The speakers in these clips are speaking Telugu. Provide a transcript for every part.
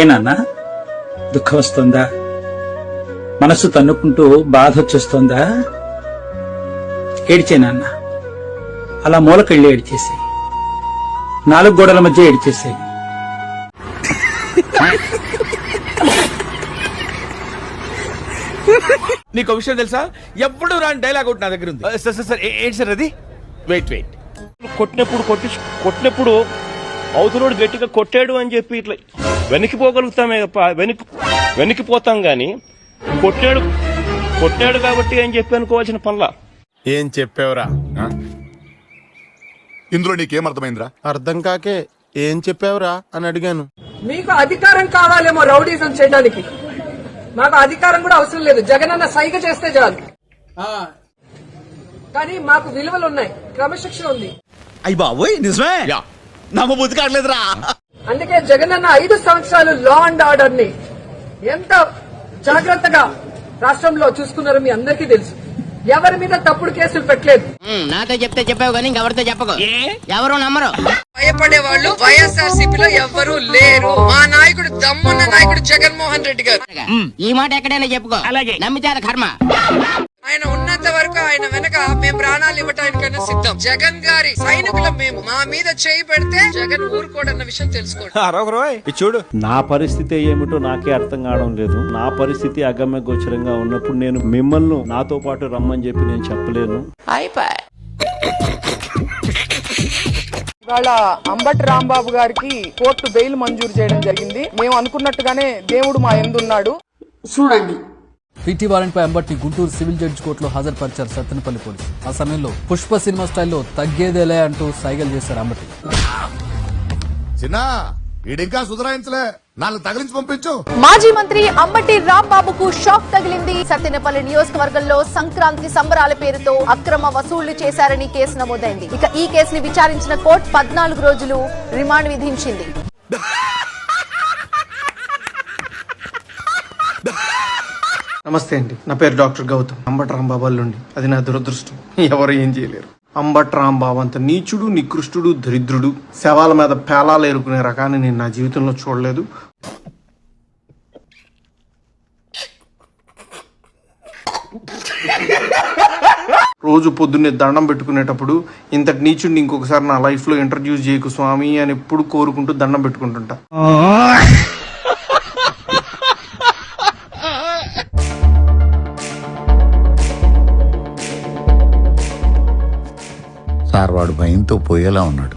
ఏనన్నా దుఃఖం వస్తుందా? మనసు తన్నుకుంటూ బాధ వచ్చేస్తోందా? ఏడ్చేనన్నా, అలా మూలకెళ్ళి ఏడ్చేసి, 4 గోడల మధ్య ఏడ్చేసాయి. నీకు విషయం తెలుసా? ఎప్పుడు రాని డైలాగ్ ఒకటి నా దగ్గర ఉంది. సార్ ఏంటి సార్ అది? వెయిట్ కొట్టినప్పుడు అవతలోడు గట్టిగా కొట్టాడు అని చెప్పి ఇట్లా వెనక్కిపోగలుగుతామే వెనక్కిపోతాం గాని కొట్టాడు కాబట్టి అని చెప్పి అనుకోవాల్సిన పనుల. ఏం చెప్పావురా? ఇందులో నీకేం అర్థమైందిరా? అర్థం కాకే ఏం చెప్పావురా అని అడిగాను. మీకు అధికారం కావాలేమో రౌడీజం చేయడానికి, మాకు అధికారం కూడా అవసరం లేదు. జగనన్న సైగ చేస్తే చాలు. కానీ మాకు విలువలు ఉన్నాయి, క్రమశిక్షణ ఉంది. అయ్యి బాబోయ్, నిజమే నమ్మ బుద్ధి కావట్లేదురా. అందుకే జగనన్న 5 సంవత్సరాలు లా అండ్ ఆర్డర్ ని ఎంత జాగ్రత్తగా రాష్ట్రంలో చూసుకున్నారో మీ అందరికీ తెలుసు. ఎవరి మీద తప్పుడు కేసులు పెట్టలేదు. నాతో చెప్తే చెప్పావు కానీ ఎవరితో చెప్పకు, ఎవరు నమ్మరు. భయపడే వాళ్ళు వైఎస్ఆర్సీపీలో ఎవ్వరూ లేరు. మా నాయకుడు దమ్మున్న నాయకుడు జగన్మోహన్ రెడ్డి గారు. ఈ మాట ఎక్కడైనా చెప్పుకో, అలాగే నమ్మితే కర్మ. ఆయన ఉన్నంత వరకు ఆయన వెనక మేము ప్రాణాలు ఇవ్వటానికైనా సిద్ధం. జగన్ గారి సైనికులం మేము. మా మీద చేయి పెడితే జగన్ ఊరుకోడన్న విషయం తెలుసుకోండి. చూడు, నా పరిస్థితి ఏమిటో నాకే అర్థం కావడం లేదు. నా పరిస్థితి అగమ్య గోచరంగా ఉన్నప్పుడు నేను మిమ్మల్ని నాతో పాటు రమ్మని చెప్పి నేను చెప్పలేను. ఇవాళ అంబటి రాంబాబు గారికి కోర్టు బెయిల్ మంజూరు చేయడం జరిగింది. మేము అనుకున్నట్టుగానే దేవుడు మా యందున్నాడు. చూడండి, పీటీ వారెంట్ పై అంబట్ని గుంటూరు సివిల్ జడ్జి కోర్టులో హాజరుపరిచారు సత్తెనపల్లి పోలీసు. ఆ సమయంలో పుష్ప సినిమా స్టైల్లో తగ్గేదేలే అంటూ సైగలు చేశారు అంబటి. చిన్న వీడింకా సుధరాయించలే, 4 తగిలించి పంపించు. మాజీ మంత్రి అంబటి రాంబాబుకు షాక్ తగిలింది. సత్తెనపల్లి నియోజకవర్గంలో సంక్రాంతి సంబరాల పేరుతో అక్రమ వసూళ్లు చేశారని కేసు నమోదైంది. ఇక ఈ కేసుని విచారించిన కోర్టు 14 రోజులు రిమాండ్ విధించింది. నమస్తే అండి, నా పేరు డాక్టర్ గౌతమ్. అంబటి రాంబాబు అల్లుండి. అది నా దురదృష్టం, ఎవరు ఏం చేయలేరు. అంబటి రాంబాబు అంత నీచుడు, నికృష్టుడు, దరిద్రుడు, శవాల మీద పేలాలు ఏరుకునే రకాన్ని నేను నా జీవితంలో చూడలేదు. రోజు పొద్దున్నే దండం పెట్టుకునేటప్పుడు ఇంతటి నీచుడిని ఇంకొకసారి నా లైఫ్ లో ఇంట్రడ్యూస్ చేయకు స్వామి అని ఎప్పుడు కోరుకుంటూ దండం పెట్టుకుంటుంటా. సార్ వాడు భయంతో పోయేలా ఉన్నాడు.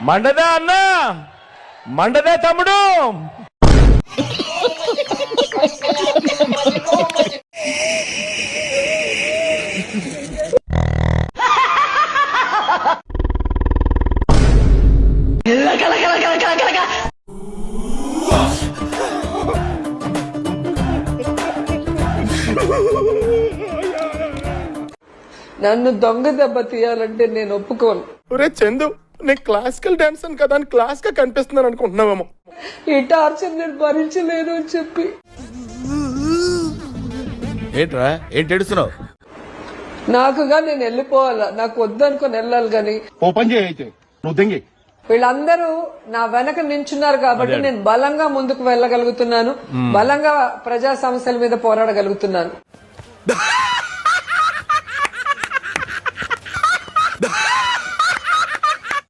మండదా అన్న, మండదే తమ్ముడు. నన్ను దొంగ దెబ్బ తీయాలంటే నేను ఒప్పుకోను. ఒరే చందు, నేను క్లాసికల్ డాన్సర్ కదా అని క్లాస్ గా కనిపిస్తున్నాను అనుకుంటున్నావేమో. ఈ టార్చర్ నేను భరించలేను అని చెప్పి. ఏంట్రా ఏంటి ఏడుస్తున్నావు? నాకుగా నేను వెళ్ళిపోవాలా, నాకు వద్దనుకొని వెళ్ళాలి. గాని ఓపెన్ చేయైతే నువ్వు దెంగి. వీళ్ళందరూ నా వెనక నించున్నారు కాబట్టి నేను బలంగా ముందుకు వెళ్ళగలుగుతున్నాను, బలంగా ప్రజా సమస్యల మీద పోరాడగలుగుతున్నాను.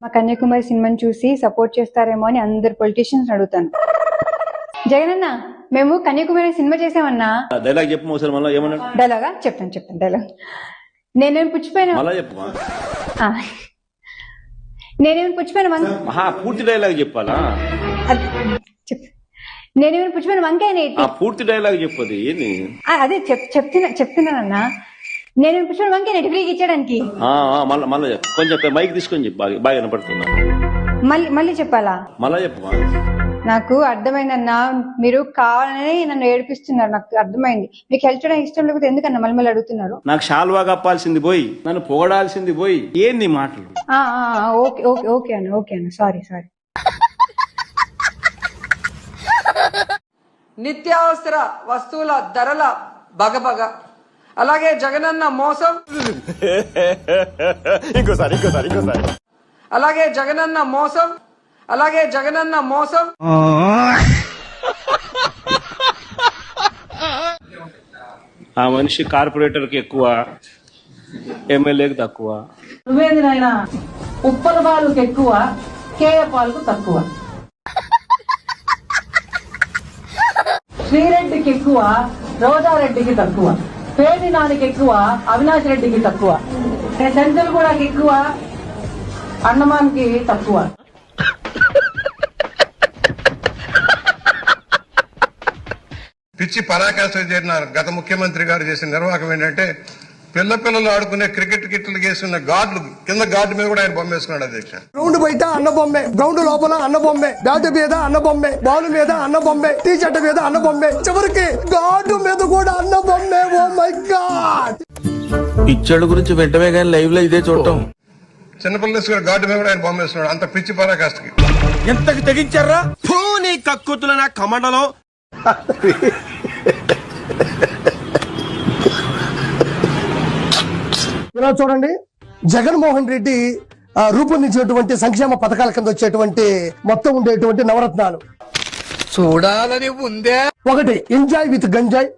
మా కన్యాకుమారి సినిమాని చూసి సపోర్ట్ చేస్తారేమో అని అందరు పొలిటీషియన్స్ అడుగుతాను. జగనన్న, మేము కన్యాకుమారి సినిమా చేసామన్నా. డైలాగ్ చెప్పు ఒకసారి, మళ్ళీ ఏమన్నా డైలాగా చెప్తాను డైలాగ్. నేనేమి పుచ్చిపోయినా పూర్తి డైలాగ్ చెప్పాలా? నేనేమైనా పుచ్చిపోయిన వంకాయ పూర్తి డైలాగ్ చెప్పది. అదే చెప్తున్నానన్నా. నేను పుష్ప వంకాయ ఫ్రీగా ఇచ్చడానికి. మళ్ళీ కొంచెం మైక్ తీసుకొని చెప్పి బాగా వినపడుతున్నా. మళ్ళీ చెప్పాలా? మళ్ళా చెప్పు. నాకు అర్థమైందన్నా, మీరు కావాలని నన్ను ఏడిపిస్తున్నారు. నాకు అర్థమైంది. మీకు హెల్ప్ చేయడానికి ఇష్టం లేకపోతే ఎందుకన్నా మళ్ళీ అడుగుతున్నారు? నాకు షాల్వా కప్పాల్సింది పోయి, నన్ను పొగడాల్సింది పోయి, ఏంది మాటలు? ఓకే అన్న సారీ. నిత్యావసర వస్తువుల ధరల బగబగ, అలాగే జగనన్న మోసం అలాగే జగనన్న మోసం అలాగే జగనన్న మోసం ఆ మనిషి కార్పొరేటర్కి ఎక్కువ, ఎమ్మెల్యేకి తక్కువ. నువ్వేంది నాయన ఉప్పల పాలకు ఎక్కువ కేయ పాలకు తక్కువ శ్రీరెడ్డికి ఎక్కువ రోజారెడ్డికి తక్కువ పేడి నానికి ఎక్కువ అవినాష్ రెడ్డికి తక్కువ సెంచల్ కూడా ఎక్కువ అన్నమానికి తక్కువ పిచ్చి పరాకాష్ట చేసిన గత ముఖ్యమంత్రి గారు చేసిన నిర్వాహకం ఏంటంటే పిల్లలు ఆడుకునే క్రికెట్ కిట్లు వేసుకున్న గార్డులు కింద గార్డు మీద కూడా ఆయన బొమ్మ వేసుకున్నాడు అధ్యక్ష. గ్రౌండ్ బయట అన్న బొమ్మే, గ్రౌండ్ లోపల అన్న బొమ్మే, బ్యాట్ మీద అన్న బొమ్మే, బాల్ మీద అన్న బొమ్మే, టీ షర్ట్ మీద అన్న బొమ్మే, చివరికి గార్డు మీద కూడా అన్న బొమ్మే. Oh my God. పిచ్చోళ్ళ గురించి వెంటనే కానీ లైవ్ లో ఇదే చూడటం. చిన్నపిల్లలు గార్డు మీద కూడా ఆయన బొమ్మ వేసుకున్నాడు. అంత పిచ్చి పరాకాష్ఠకి ఎంతకు తెగించారా? నీ కక్కుతుల నా కమండలో. ఇలా చూడండి, జగన్మోహన్ రెడ్డి రూపొందించినటువంటి సంక్షేమ పథకాల కింద వచ్చేటువంటి మొత్తం ఉండేటువంటి నవరత్నాలు చూడాలని ఉందే. ఒకటి ఎంజాయ్ విత్ గంజాయ్,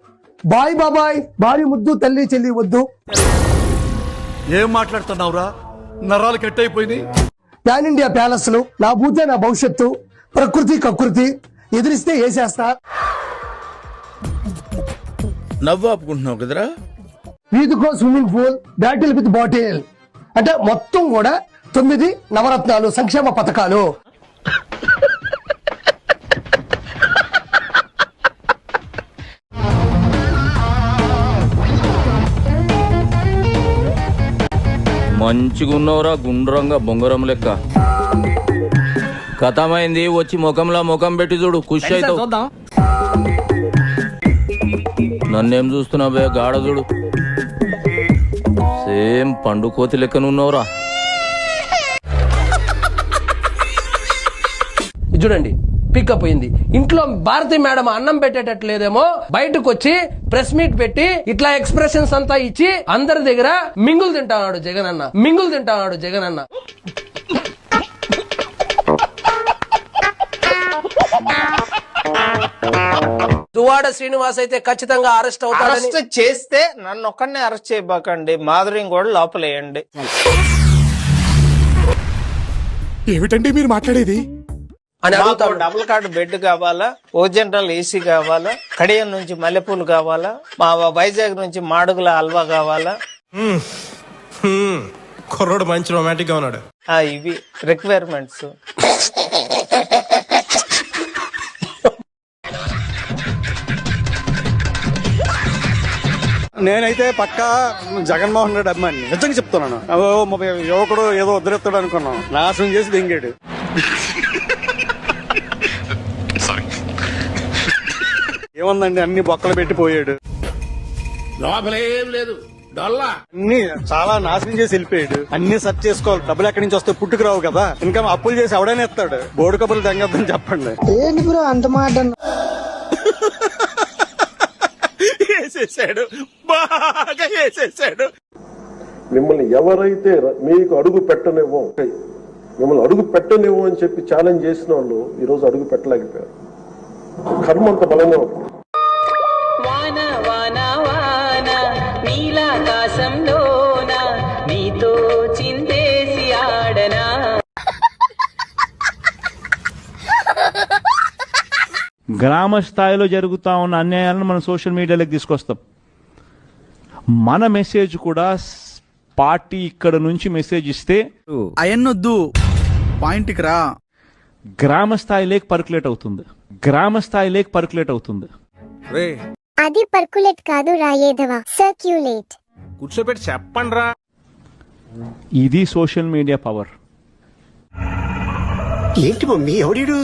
బాయ్ బాబాయ్, భారీ ముద్దు, తల్లి చెల్లి వద్దు. ఏం మాట్లాడుతున్నావురా, నరాలు కట్ అయిపోయింది. పాన్ ఇండియా ప్యాలెస్లు, నా భూతే నా భవిష్యత్తు, ప్రకృతి కకృతి, ఎదిరిస్తే వేసేస్తా. నవ్వు ఆపుకుంటున్నావు కదరా. వీధికో swimming pool, battle with bottle, అంటే మొత్తం కూడా 9 నవరత్నాలు సంక్షేమ పథకాలు. మంచిగా ఉన్నవరా గుండ్రంగా బొంగరం లెక్క. కథమైంది, వచ్చి ముఖంలో ముఖం పెట్టి చూడు, ఖుషి అవుతావు. నన్నేం చూస్తున్నావే గాఢ చూడు, సేమ్ పండు కోతి లెక్కనున్నావురా. చూడండి, పికప్ అయింది. ఇంట్లో భారతి మేడం అన్నం పెట్టేటట్లేదేమో, బయటకు వచ్చి ప్రెస్ మీట్ పెట్టి ఇట్లా ఎక్స్ప్రెషన్స్ అంతా ఇచ్చి అందరి దగ్గర మింగులు తింటాడు జగనన్న, మింగులు తింటాడు జగనన్న. దువాడ శ్రీనివాస్ అయితే ఖచ్చితంగా అరెస్ట్ అవుతాడు. అరెస్ట్ చేస్తే నన్ను ఒక్కడనే అరెస్ట్ చేయబాకండి, మాధురిని కూడా లోపలేయండి. ఏమిటండి మీరు మాట్లాడేది? అని అడుగుతాడు. డబుల్ కార్డు బెడ్ కావాలా, ఓజెంటల్ ఏసీ కావాలా, కడియం నుంచి మల్లెపూలు కావాలా, మా వైజాగ్ నుంచి మాడుగుల హల్వా కావాలా. కుర్రోడు మంచి రొమాంటిక్ గా ఉన్నాడు. ఇవి రిక్వైర్మెంట్స్. నేనైతే పక్కా జగన్మోహన్ రెడ్డి అభిమాని, నిజంగా చెప్తున్నాను. యువకుడు ఏదో వదిలేస్తాడు అనుకున్నాం, నాశనం చేసి దెంగాడు. ఏముందండి, అన్ని బొక్కలు పెట్టి పోయాడు. లోపలేం లేదు, అన్ని చాలా నాశనం చేసి వెళ్ళిపోయాడు. అన్ని సెర్చ్ చేసుకోవాలి, డబ్బులు ఎక్కడి నుంచి వస్తే పుట్టుకు రావు కదా. ఇంకా అప్పులు చేసి ఎవడైనా ఎత్తాడు. బోర్డు కబుర్లు తెంగద్దని చెప్పండి. ఏంటి బ్రో అంత మాట? వేసేసాడు, బాగా వేసేసాడు. మిమ్మల్ని ఎవరైతే మీకు అడుగు పెట్టనివ్వం, మిమ్మల్ని అడుగు పెట్టనివ్వం అని చెప్పి ఛాలెంజ్ చేసిన వాళ్ళు ఈరోజు అడుగు పెట్టలేకపోయారు. కర్మ అంత బలంగా ఉంది. గ్రామ స్థాయిలో జరుగుతా ఉన్న అన్యాయాలను మనం సోషల్ మీడియాలోకి తీసుకొస్తాం. మన మెసేజ్ కూడా పార్టీ ఇక్కడ నుంచి మెసేజ్ ఇస్తే అయన్నొద్దు, పాయింట్కి రా. గ్రామ స్థాయిలోకి పర్కులేట్ అవుతుంది, గ్రామ స్థాయిలోకి పర్కులేట్ అవుతుంది. అది పర్కులేట్ కాదు రాయేదవా, సర్క్యులేట్. కూర్చోబెట్టి చెప్పండి రా. ఇది సోషల్ మీడియా పవర్. ఏంటి మమ్మీ ఎవడీడు?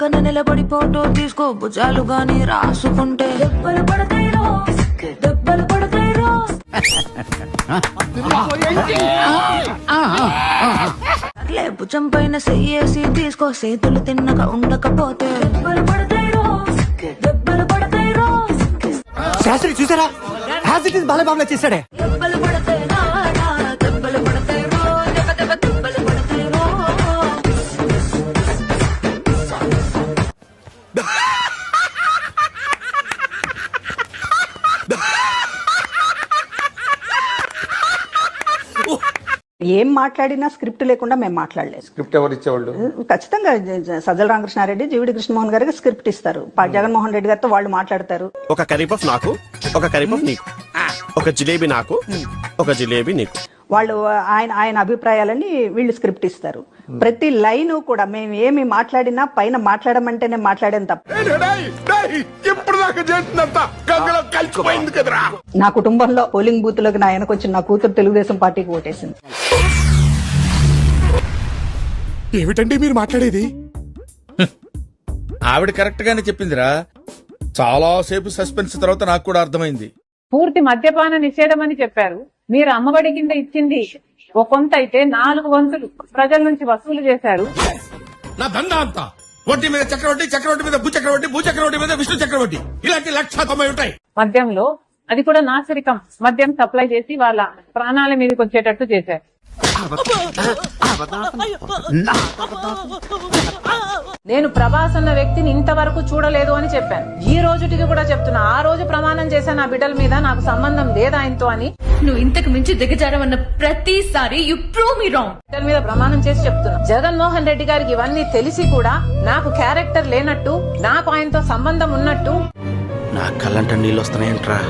పక్కన నిలబడి ఫోటో తీసుకో, భుజాలు గాని రాసుకుంటే దెబ్బలు పడతాయి. భుజం పైన చెయ్యేసి తీసుకో, చేతులు తిన్నక ఉండకపోతే శాస్త్రి చూసారా, యాజ్ ఇట్ ఇస్ బాలబాబులా చేశాడే. ఏం మాట్లాడినా స్క్రిప్ట్ లేకుండా మేము మాట్లాడలేదు. స్క్రిప్ట్ ఎవరు ఇచ్చేవాళ్ళు? ఖచ్చితంగా సజ్జల రామకృష్ణారెడ్డి, జీవిడి కృష్ణమోహన్ గారికి స్క్రిప్ట్ ఇస్తారు. జగన్మోహన్ రెడ్డి గారితో వాళ్ళు మాట్లాడతారు. ఒక కరీపఫ్ నాకు, ఒక కరీపఫ్ నీకు, ఒక జిలేబీ నాకు, ఒక జిలేబీ నీకు. వాళ్ళు ఆయన అభిప్రాయాలని వీళ్ళు స్క్రిప్ట్ ఇస్తారు. ప్రతి లైన్ కూడా మేము ఏమి మాట్లాడినా పైన మాట్లాడమంటేనే మాట్లాడేది తప్ప. నా కుటుంబంలో పోలింగ్ బూత్ లోకి నా ఆయనకు వచ్చి నా కూతురు తెలుగుదేశం పార్టీకి ఓటేసింది. ఏమిటండి మీరు మాట్లాడేది? ఆవిడ కరెక్ట్ గానే చెప్పిందిరా. చాలా సేపు సస్పెన్స్ తర్వాత నాకు కూడా అర్థమైంది. పూర్తి మద్యపాన నిషేధం అని చెప్పారు. మీరు అమ్మఒడి కింద ఇచ్చింది ఒక కొంత అయితే 4 వంతులు ప్రజల నుంచి వసూలు చేశారు. నా దందా అంతా వడ్డీ మీద చక్రవడ్డీ, చక్రవడ్డీ మీద భూచక్రవడ్డీ, భూచక్రవడ్డీ మీద విష్ణు చక్రవడ్డీ, ఇలాంటి 190 ఉంటాయి. మద్యంలో అది కూడా నాసిరకం మద్యం సప్లై చేసి వాళ్ళ ప్రాణాల మీదకి వచ్చేటట్టు చేశారు. నేను ప్రభాస్ అన్న వ్యక్తిని ఇంతవరకు చూడలేదు అని చెప్పాను. ఈ రోజుటికి కూడా చెప్తున్నా. ఆ రోజు ప్రమాణం చేశాను నా బిడ్డల మీద నాకు సంబంధం లేదు ఆయనతో అని. నువ్వు ఇంతకు మించి దిగజారవన్న ప్రతిసారి యు ప్రూవ్ మీ రాంగ్. బిడ్డల మీద ప్రమాణం చేసి చెప్తున్నా. జగన్మోహన్ రెడ్డి గారికి ఇవన్నీ తెలిసి కూడా నాకు క్యారెక్టర్ లేనట్టు, నాకు ఆయనతో సంబంధం ఉన్నట్టు. నా కళ్ళంట నీళ్ళు వస్తున్నాయంట్రా.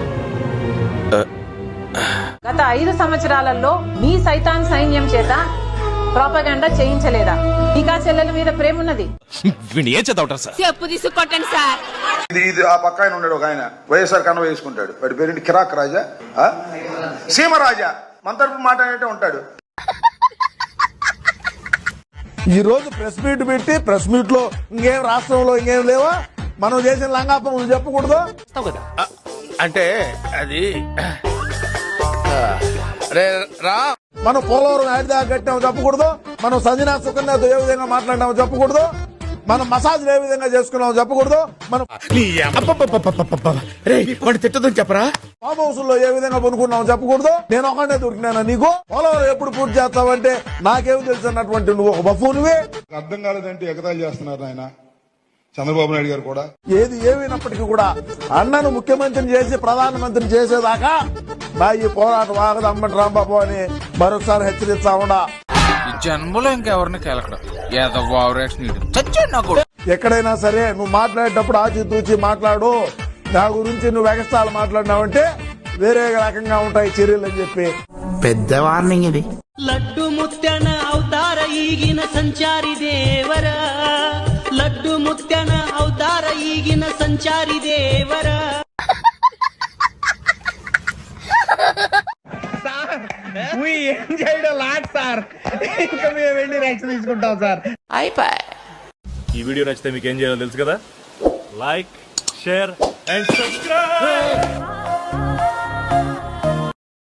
గత 5 సంవత్సరాలలో మీ సైతాన్ సైన్యం చేత ప్రాపగాండా చేయించలేదా? టీకా చెల్లెల మీద ప్రేమ ఉన్నది. ఏం చదవటం సార్? చెప్పు తీసుకొట్టండి సార్. ఇది ఆ పక్క ఆయన ఉన్నాడు, ఒక ఆయన వైఎస్ఆర్ కన్వ వేసుకుంటాడు. వాడి పేరేంటి? కిరాక్ రాజా, సీమరాజా, మన తరపు మాట అంటే ఉంటాడు. ఈ రోజు ప్రెస్ మీట్ పెట్టి ప్రెస్ మీట్ లో ఇంకేం రాష్ట్రంలో ఇంకేం లేవా, మనం చేసిన లంగాపం చెప్పకూడదు అంటే అది రా. మనం పోలవరం ఆడిదా కట్టాము చెప్పకూడదు, మనం సంజనా సుకన్యతో ఏ విధంగా మాట్లాడినామో చెప్పకూడదు, మనం మసాజ్ ఏ విధంగా చేసుకున్నామో చెప్పకూడదు, మనం తిట్టదని చెప్పరా, ఫామ్ హౌస్ లో ఏ విధంగా పనుకున్నామో చెప్పకూడదు. నేను ఒకనే దొరికినాను నీకు. పోలవరం ఎప్పుడు పూర్తి చేస్తావంటే నాకేం తెలుసు అన్నటువంటి నువ్వు ఒక బఫూనివే. అర్థం కాలేదంటే ఎగతాళి చేస్తున్నారు ఆయన చంద్రబాబు నాయుడు గారు కూడా. ఏది ఏమైనప్పటికీ కూడా అన్నను ముఖ్యమంత్రిని చేసి ప్రధానమంత్రిని చేసేదాకా నా ఈ పోరాటం ఆగదు అంబటి రాంబాబు అని మరొకసారి హెచ్చరిస్తా ఉండా. జన్మలో ఇంకెవరిని కేలకడం ఎక్కడైనా సరే నువ్వు మాట్లాడేటప్పుడు ఆచితూచి మాట్లాడు. నా గురించి నువ్వు ఎగస్టాలు మాట్లాడినావంటే వేరే రకంగా ఉంటాయి చర్యలు అని చెప్పి పెద్ద వార్నింగ్ ఇది. లడ్డు ముత్యన అవతార ఈగిన సంచారి దేవరా, లడ్డు ముత్యన అవతార ఈగిన సంచారి దేవరా. ఈ వీడియో నచ్చితే మీకు ఏం చేయాలో తెలుసు కదా. Like, share and subscribe.